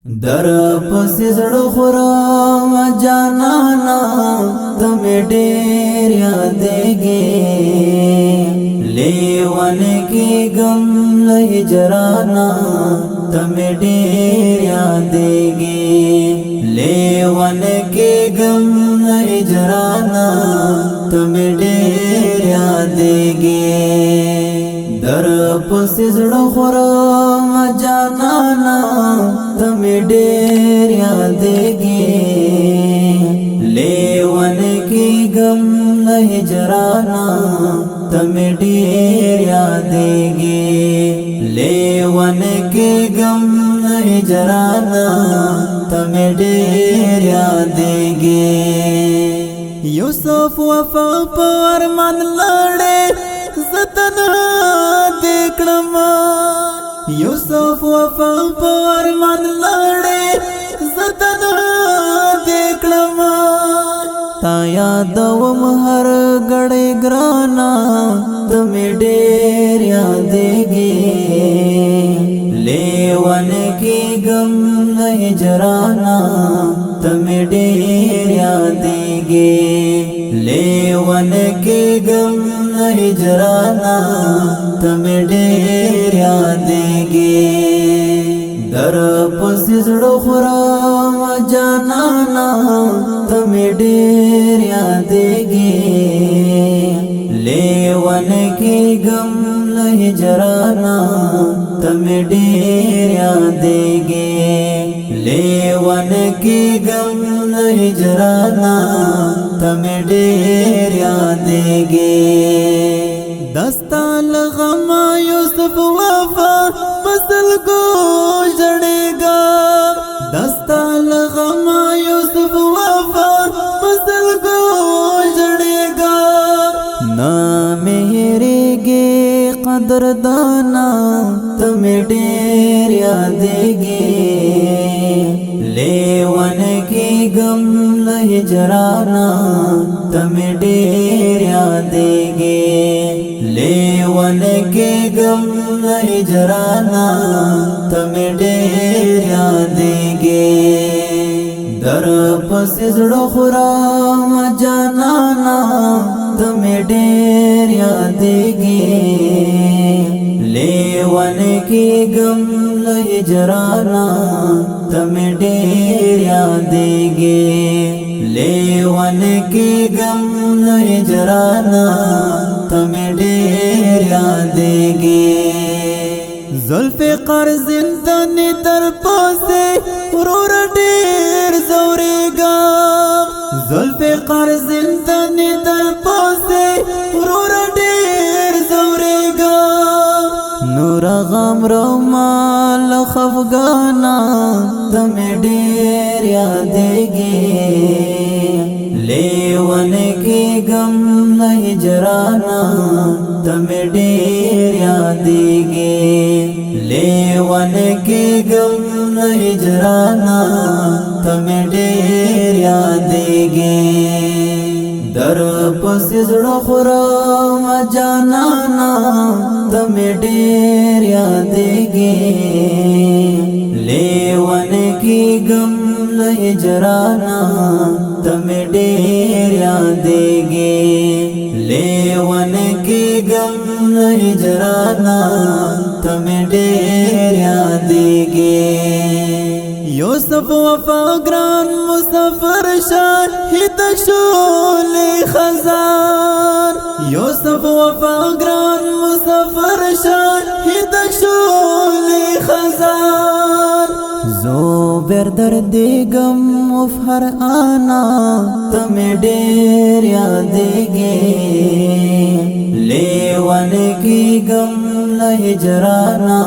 در پس زړه خورم جانانا تم ډېر یادېږي لیوان کې غم له هجرانا تم ډېر یادېږي لیوان کې غم له هجرانا تم ډېر یادېږي در پس زړه خورم جانانا تم ډېر یادېږي لیوان کې غم له هجرانا تم ډېر یادېږي لیوان کې غم له هجرانا تم ډېر یادېږي یوسف وفا پر من لړې زتنا دکړم یوسف وفا پر من لړې زتنا دکړم تا یادوم هر غړې ګرانا تم ډېر یادېږي لیوان کې غم له هجرانا تم ډېر یادېږي لیوان کې غم له هجرانا تم ډېر یادېږي در پس زړه خورم جانانا تم ډېر یادېږي لیوان کې غم له هجرانا تم ډېر یادېږي لیوان کې غم له هجرانا تم ډېر یادېږي دستا لغم یوسف وفا فصل کو جړېګا دستا لغم یوسف وفا فصل کو جړېګا نا مهرېږي قدردانا تم ډېر یادېږي لیوان کې غم له هجرانا تم ډېر یادېږي لیوان کې غم له هجرانا تم ډېر یادېږي در پس زړه خورم جانانا تم ډېر یادېږي لیوان کې غم له هجرانا تم ډېر یادېږي لیوان کې غم له هجرانا تم ډېر یادېږي ذوالفقار زندانی تر پاسه ورور ډېر زورېږا ذوالفقار زندانی تر پاسه ورور ډېر زورېږا نور غم رومال خفګانا تم ډېر یادېږي لیوان کې غم له هجرانا تم ډېر یادېږي لیوان کې غم له هجرانا تم ډېر یادېږي در پس زړه خورم جانانا تم ډېر یادېږي لیوان کې غم له هجرانا تم ډېر یادېږي لیوان کې غم له هجرانا تم ډېر یادېږي یوسف وفا ګران مسافر شاهد شول خزان یوسف وفا ګران مسافر شاهد شول خزان زو بردر دیگم افهر آنا تم ډېر یادېږي لیوان کې غم له هجرانا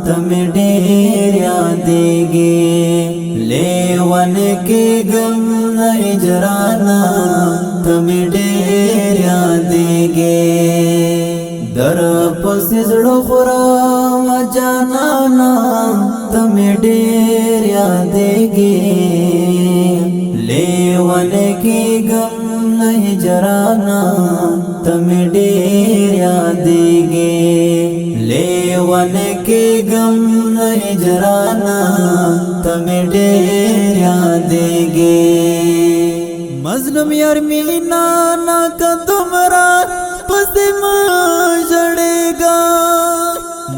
تم ډېر یادېږي لیوان کې غم له هجرانا تم ډېر یادېږي در پس زړه خورم جانانا تم ډېر یادېږي لیوان کې غم له هجرانا تم ډېر یادېږي لیوان کې غم هجرانا تمہیں ڈیر یادیگی مظلوم یار مینا نا کا تمرا پس ما جڑے گا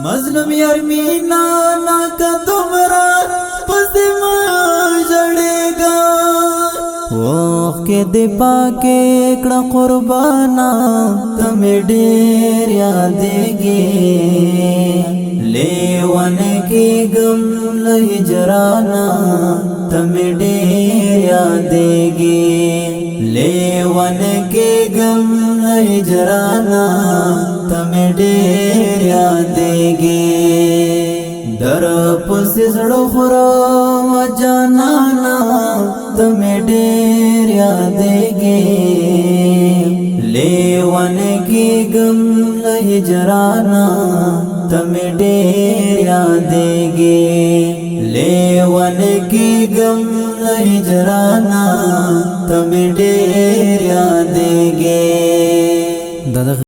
مظلوم یار مینا نا کا تمرا پس ما جڑے گا وخ کے دی پاکے کڑا قربانا تمہیں ڈیر یادیگی لیوان کی غم ہجرانا تمہیں ڈیر یادیگی لیوان کی غم ہجرانا تمہیں ڈیر یادیگی در پس زڑو خورو جانانا تمہیں ڈیر یادیگی لیوان کی غم ہجرانا تمہیں ڈیر یادیگی لیوان کی غم ہجرانا تمہیں ڈیر یادیگی